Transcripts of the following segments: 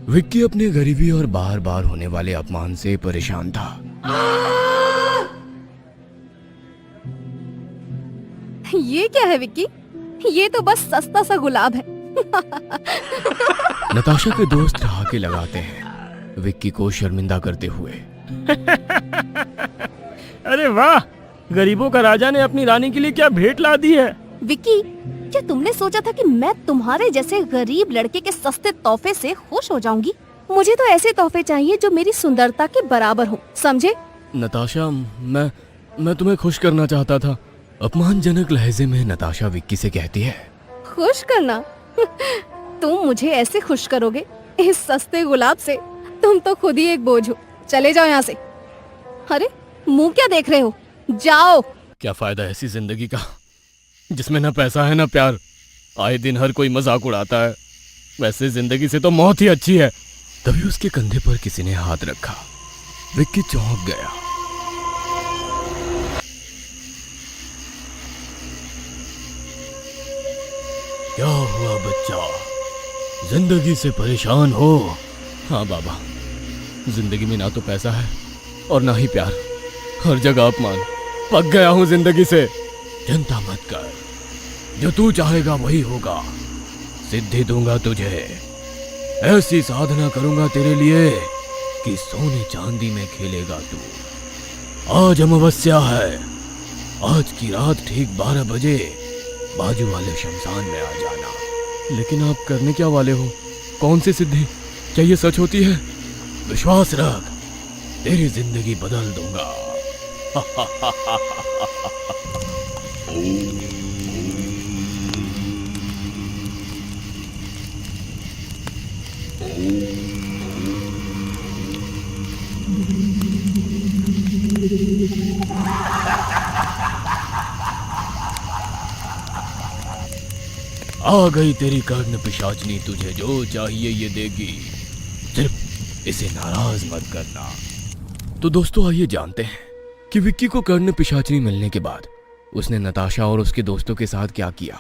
विक्की अपनी गरीबी और बार बार होने वाले अपमान से परेशान था। ये क्या है विक्की? ये तो बस सस्ता सा गुलाब है। नताशा के दोस्त ठहाके लगाते हैं, विक्की को शर्मिंदा करते हुए। अरे वाह, गरीबों का राजा ने अपनी रानी के लिए क्या भेंट ला दी है। विक्की, क्या तुमने सोचा था कि मैं तुम्हारे जैसे गरीब लड़के के सस्ते तोहफे से खुश हो जाऊंगी? मुझे तो ऐसे तोहफे चाहिए जो मेरी सुंदरता के बराबर हो, समझे? नताशा, मैं तुम्हें खुश करना चाहता था। अपमानजनक लहजे में नताशा विक्की से कहती है। खुश करना? तुम मुझे ऐसे खुश करोगे इस सस्ते गुलाब से? तुम तो खुद ही एक बोझ हो। चले जाओ यहाँ से। अरे मुंह क्या देख रहे हो? जाओ। क्या फायदा ऐसी जिंदगी का जिसमें ना पैसा है ना प्यार। आए दिन हर कोई मजाक उड़ाता है। वैसे जिंदगी से तो मौत ही अच्छी है। तभी उसके कंधे पर किसी ने हाथ रखा। विक्की चौंक गया। क्या हुआ बच्चा, जिंदगी से परेशान हो? हाँ बाबा, जिंदगी में ना तो पैसा है और ना ही प्यार, हर जगह अपमान। पक गया हूं जिंदगी से। चिंता मत कर, जो तू चाहेगा वही होगा। सिद्धि दूंगा तुझे, ऐसी साधना करूंगा तेरे लिए कि सोने चांदी में खेलेगा तू। आज अमावस्या है, आज की रात ठीक 12 बजे बाजू वाले शमशान में आ जाना। लेकिन आप करने क्या वाले हो? कौन सी सिद्धि? क्या ये सच होती है? विश्वास रख, तेरी जिंदगी बदल दूंगा। आ गई तेरी कर्ण पिशाचनी, तुझे जो चाहिए ये देगी, सिर्फ इसे नाराज मत करना। तो दोस्तों आइए जानते हैं कि विक्की को कर्ण पिशाचनी मिलने के बाद उसने नताशा और उसके दोस्तों के साथ क्या किया।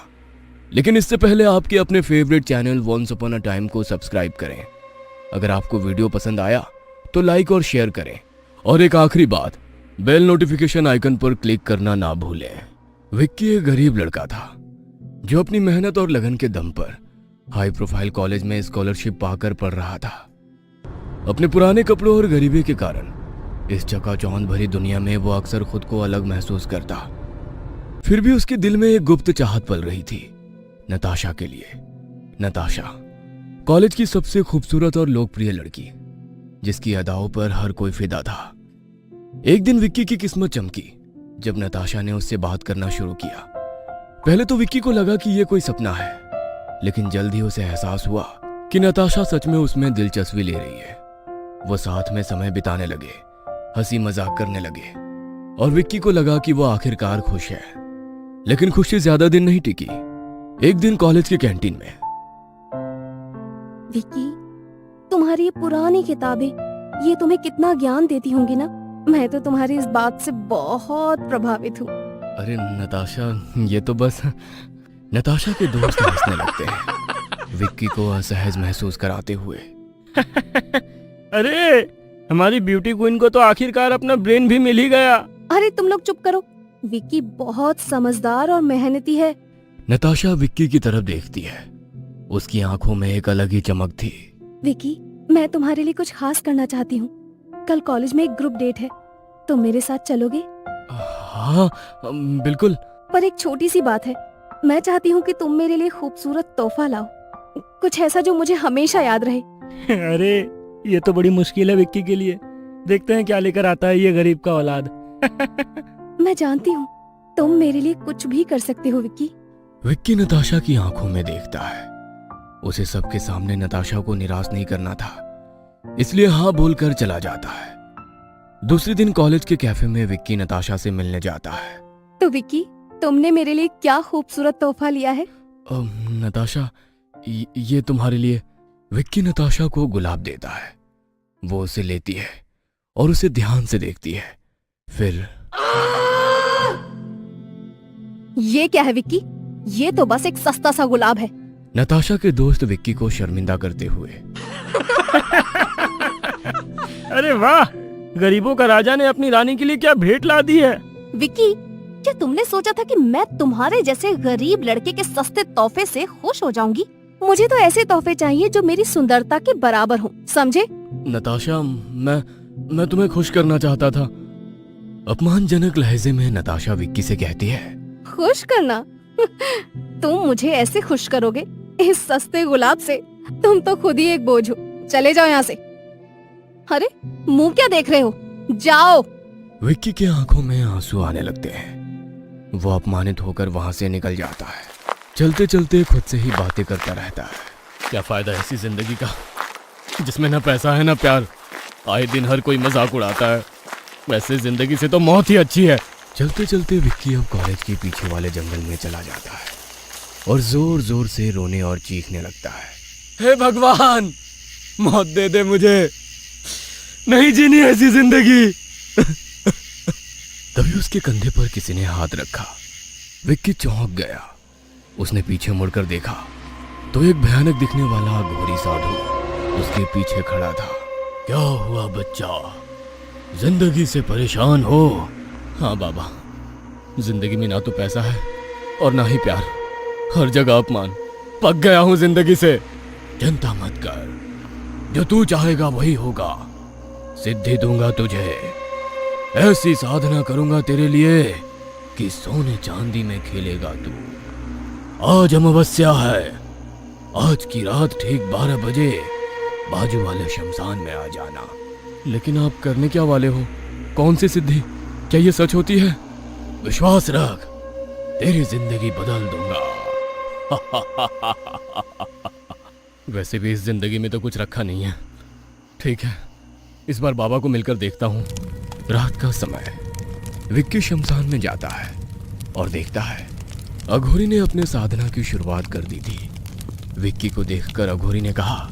लेकिन इससे पहले आपके अपने favourite channel once upon a time को सब्सक्राइब करें। अगर आपको वीडियो पसंद आया तो लाइक और शेयर करें। और एक आखिरी बात, बेल नोटिफिकेशन आइकन पर क्लिक करना ना भूलें। विक्की एक गरीब लड़का था जो अपनी मेहनत और लगन के दम पर हाई प्रोफाइल कॉलेज में स्कॉलरशिप पाकर पढ़ रहा था। अपने पुराने कपड़ों और गरीबी के कारण इस चकाचौंध भरी दुनिया में वो अक्सर खुद को अलग महसूस करता। फिर भी उसके दिल में एक गुप्त चाहत पल रही थी, नताशा के लिए। नताशा कॉलेज की सबसे खूबसूरत और लोकप्रिय लड़की, जिसकी अदाओं पर हर कोई फिदा था। एक दिन विक्की की किस्मत चमकी जब नताशा ने उससे बात करना शुरू किया। पहले तो विक्की को लगा कि यह कोई सपना है, लेकिन जल्द ही उसे एहसास हुआ कि नताशा सच में उसमें दिलचस्पी ले रही है। वो साथ में समय बिताने लगे, हंसी मजाक करने लगे और विक्की को लगा कि वो आखिरकार खुश है। लेकिन खुशी ज्यादा दिन नहीं टिकी। एक दिन कॉलेज के कैंटीन में, विक्की, तुम्हारी ये पुरानी किताबें, ये तुम्हें कितना ज्ञान देती होंगी ना? मैं तो तुम्हारी इस बात से बहुत प्रभावित हूँ। अरे नताशा, ये तो बस। नताशा के दोस्त हंसने लगते हैं, विक्की को असहज महसूस कराते हुए। अरे हमारी ब्यूटी क्वीन को तो आखिरकार अपना ब्रेन भी मिल ही गया। अरे तुम लोग चुप करो, विक्की बहुत समझदार और मेहनती है। नताशा विक्की की तरफ देखती है, उसकी आंखों में एक अलग ही चमक थी। विक्की, मैं तुम्हारे लिए कुछ खास करना चाहती हूँ। कल कॉलेज में एक ग्रुप डेट है, तुम मेरे साथ चलोगे? हाँ बिल्कुल। पर एक छोटी सी बात है, मैं चाहती हूँ कि तुम मेरे लिए खूबसूरत तोहफा लाओ, कुछ ऐसा जो मुझे हमेशा याद रहे। अरे ये तो बड़ी मुश्किल है विक्की के लिए। देखते हैं क्या लेकर आता है ये गरीब का औलाद। मैं जानती हूँ तुम मेरे लिए कुछ भी कर सकते हो विक्की। विक्की नताशा की आंखों में देखता है। उसे सबके सामने नताशा को निराश नहीं करना था, इसलिए हाँ बोलकर चला जाता है। दूसरे दिन कॉलेज के कैफे में विक्की नताशा से मिलने जाता है। तो विक्की, तुमने मेरे लिए क्या खूबसूरत तोहफा लिया है? नताशा, ये तुम्हारे लिए। विक्की नताशा को गुलाब देता है। वो उसे लेती है और उसे ध्यान से देखती है। फिर ये क्या है विक्की? ये तो बस एक सस्ता सा गुलाब है। नताशा के दोस्त विक्की को शर्मिंदा करते हुए। अरे वाह, गरीबों का राजा ने अपनी रानी के लिए क्या भेंट ला दी है। विक्की, क्या तुमने सोचा था कि मैं तुम्हारे जैसे गरीब लड़के के सस्ते तोहफे से खुश हो जाऊंगी? मुझे तो ऐसे तोहफे चाहिए जो मेरी सुंदरता के बराबर हों, समझे? नताशा, मैं तुम्हें खुश करना चाहता था। अपमानजनक लहजे में नताशा विक्की से कहती है। खुश करना? तुम मुझे ऐसे खुश करोगे इस सस्ते गुलाब से? तुम तो खुद ही एक बोझ हो। चले जाओ यहाँ से। अरे मुंह क्या देख रहे हो, जाओ। विक्की के आंखों में आंसू आने लगते हैं। वो अपमानित होकर वहां से निकल जाता है। चलते चलते खुद से ही बातें करता रहता है। क्या फायदा ऐसी जिंदगी का जिसमें ना पैसा है ना प्यार। आए दिन हर कोई मजाक उड़ाता है। वैसे जिंदगी से तो मौत ही अच्छी है। चलते चलते विक्की अब कॉलेज के पीछे वाले जंगल में चला जाता है और जोर जोर से रोने और चीखने लगता है। हे भगवान, मौत दे दे मुझे, नहीं जीनी ऐसी जिंदगी। तभी उसके कंधे पर किसी ने हाथ रखा। विक्की चौंक गया। उसने पीछे मुड़कर देखा तो एक भयानक दिखने वाला घोड़ी साधु उसके पीछे खड़ा था। क्या हुआ बच्चा, जिंदगी से परेशान हो? हाँ बाबा, जिंदगी में ना तो पैसा है और ना ही प्यार, हर जगह अपमान। पक गया हूं जिंदगी से। चिंता मत कर, जो तू चाहेगा वही होगा। सिद्धि दूंगा तुझे, ऐसी साधना करूंगा तेरे लिए कि सोने चांदी में खेलेगा तू। आज अमावस्या है, आज की रात ठीक 12 बजे बाजू वाले शमशान में आ जाना। लेकिन आप करने क्या वाले हो? कौन सी सिद्धि? क्या ये सच होती है? विश्वास रख, तेरी जिंदगी बदल दूंगा। वैसे भी इस जिंदगी में तो कुछ रखा नहीं है। ठीक है, इस बार बाबा को मिलकर देखता हूँ। रात का समय विक्की शमशान में जाता है और देखता है अघोरी ने अपने साधना की शुरुआत कर दी थी। विक्की को देखकर अघोरी ने कहा,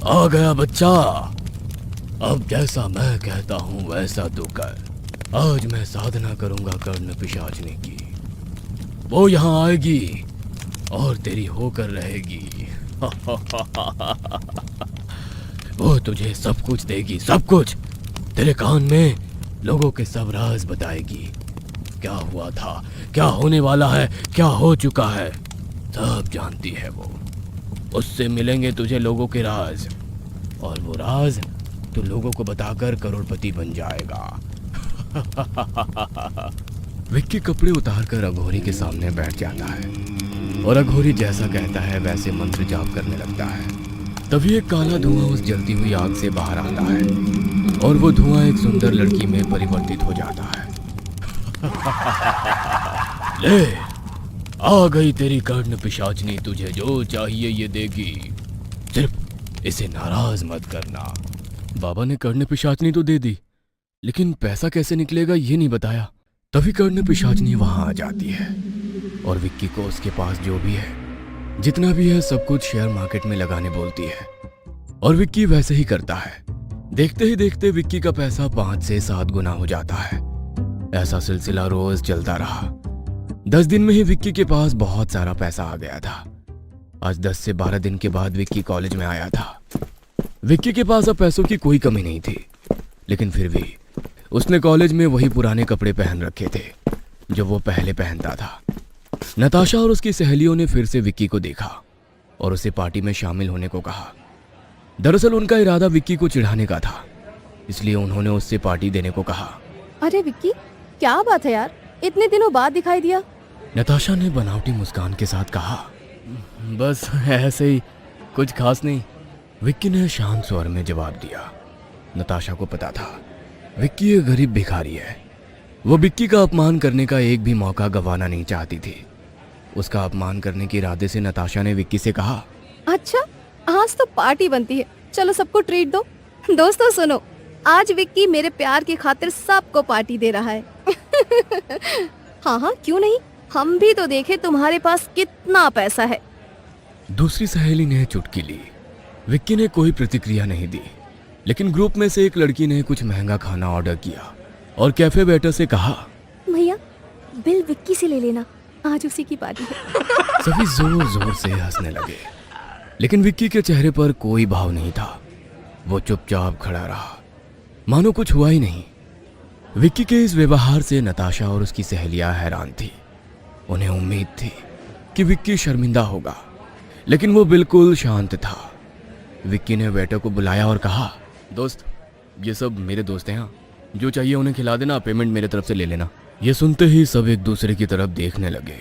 आ गया बच्चा, अब जैसा मैं कहता हूं वैसा तू कर। आज मैं साधना करूंगा कर्ण पिशाचनी की। वो यहां आएगी और तेरी होकर रहेगी। वो तुझे सब कुछ देगी, सब कुछ। तेरे कान में लोगों के सब राज बताएगी। क्या हुआ था, क्या होने वाला है, क्या हो चुका है, सब जानती है वो। उससे मिलेंगे तुझे लोगों के राज, और वो राज तो लोगों को बताकर करोड़पति बन जाएगा। विक्की कपड़े उतारकर अघोरी के सामने बैठ जाता है और अघोरी जैसा कहता है वैसे मंत्र जाप करने लगता है। तभी एक काला धुआं उस जलती हुई आग से बाहर आता है और वो धुआं एक सुंदर लड़की में परिवर्तित हो जाता है। ले, आ गई तेरी कर्ण पिशाचनी, तुझे जो चाहिए ये देगी, सिर्फ इसे नाराज मत करना। बाबा ने कर्ण पिशाचनी तो दे दी, लेकिन पैसा कैसे निकलेगा ये नहीं बताया। तभी कर्ण पिशाचनी वहां आ जाती है और विक्की को उसके पास जो भी है, जितना भी है, सब कुछ शेयर मार्केट में लगाने बोलती है और विक्की वैसे ही करता है। देखते ही देखते विक्की का पैसा 5 से 7 गुना हो जाता है। ऐसा सिलसिला रोज चलता रहा। 10 दिन में ही विक्की के पास बहुत सारा पैसा आ गया था। आज 10 से 12 दिन के बाद विक्की कॉलेज में आया था। विक्की के पास अब पैसों की कोई कमी नहीं थी, लेकिन फिर भी उसने कॉलेज में वही पुराने कपड़े पहन रखे थे जो वो पहले पहनता था। नताशा और उसकी सहेलियों ने फिर से विक्की को देखा और उसे पार्टी में शामिल होने को कहा। दरअसल उनका इरादा विक्की को चिढ़ाने का था, इसलिए उन्होंने उससे पार्टी देने को कहा। अरे विक्की, क्या बात है यार, इतने दिनों बाद दिखाई दिया। नताशा ने बनावटी मुस्कान के साथ कहा, बस ऐसे ही, कुछ खास नहीं। विक्की ने शांत स्वर में जवाब दिया। नताशा को पता था विक्की एक गरीब भिखारी है। वो विक्की का अपमान करने का एक भी मौका गंवाना नहीं चाहती थी। उसका अपमान करने के इरादे से नताशा ने विक्की से कहा, अच्छा, आज तो पार्टी बनती है, चलो सबको ट्रीट दो। दोस्तों सुनो, आज विक्की मेरे प्यार की खातिर सबको पार्टी दे रहा है। हाँ हाँ, क्यों नहीं, हम भी तो देखे तुम्हारे पास कितना पैसा है। दूसरी सहेली ने चुटकी ली। विक्की ने कोई प्रतिक्रिया नहीं दी, लेकिन ग्रुप में से एक लड़की ने कुछ महंगा खाना ऑर्डर किया और कैफे वेटर से कहा, भैया बिल विक्की से ले लेना, आज उसी की पार्टी है। सभी जोर जोर से हंसने लगे, लेकिन विक्की के चेहरे पर कोई भाव नहीं था। वो चुपचाप खड़ा रहा, मानो कुछ हुआ ही नहीं। विक्की के इस व्यवहार से नताशा और उसकी सहेलियां हैरान थी। उन्हें उम्मीद थी कि विक्की शर्मिंदा होगा, लेकिन वो बिल्कुल शांत था। विक्की ने वेटर को बुलाया और कहा, दोस्त, ये सब मेरे दोस्त हैं, जो चाहिए उन्हें खिला देना, पेमेंट मेरे तरफ से ले लेना। ये सुनते ही सब एक दूसरे की तरफ देखने लगे।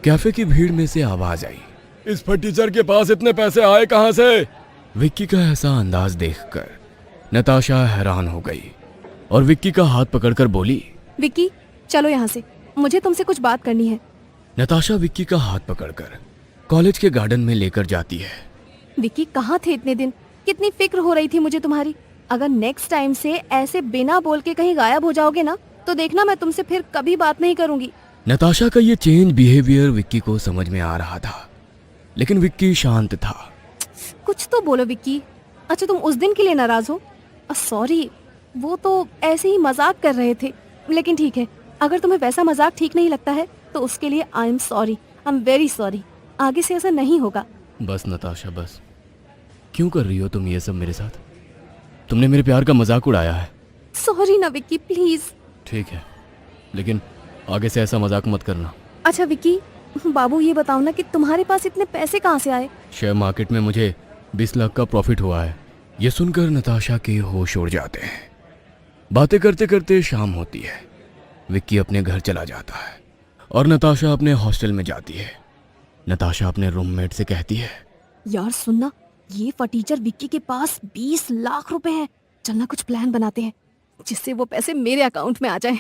कैफे की भीड़ में से आवाज आई, इस फटीचर के पास इतने पैसे आए कहां से? विक्की का ऐसा अंदाज देखकर नताशा हैरान हो गई और विक्की का हाथ पकड़कर बोली, विक्की चलो यहाँ से, मुझे तुमसे कुछ बात करनी है। नताशा विक्की का हाथ पकड़कर कॉलेज के गार्डन में लेकर जाती है। विक्की कहाँ थे इतने दिन? कितनी फिक्र हो रही थी मुझे तुम्हारी। अगर नेक्स्ट टाइम से ऐसे बिना बोल के कहीं गायब हो जाओगे ना, तो देखना मैं तुमसे फिर कभी बात नहीं करूंगी। नताशा का ये चेंज बिहेवियर विक्की को समझ में आ रहा था, लेकिन विक्की शांत था। कुछ तो बोलो विक्की। अच्छा तुम उस दिन के लिए नाराज हो? सॉरी, वो तो ऐसे ही मजाक कर रहे थे। लेकिन ठीक है, अगर तुम्हें वैसा मजाक ठीक नहीं लगता है तो उसके लिए I am sorry, I am very sorry. आगे से ऐसा नहीं होगा। बस नताशा बस, क्यों कर रही हो तुम ये सब मेरे साथ? तुमने मेरे प्यार का मजाक उड़ाया है। सॉरी ना विक्की, प्लीज। ठीक है, लेकिन आगे से ऐसा मजाक मत करना। अच्छा विक्की, बाबू ये बताओ ना कि तुम्हारे पास इतने पैसे कहाँ से आए? शेयर मार्केट में मुझे 20 लाख का प्रॉफिट हुआ है। ये सुनकर नताशा के होश उड़ जाते हैं। बातें करते करते शाम होती है। विक्की अपने घर चला जाता है और नताशा अपने हॉस्टल में जाती है। नताशा अपने रूममेट से कहती है, यार सुनना, ये फटीचर विक्की के पास 20 लाख रुपए हैं। चलना कुछ प्लान बनाते हैं जिससे वो पैसे मेरे अकाउंट में आ जाएं।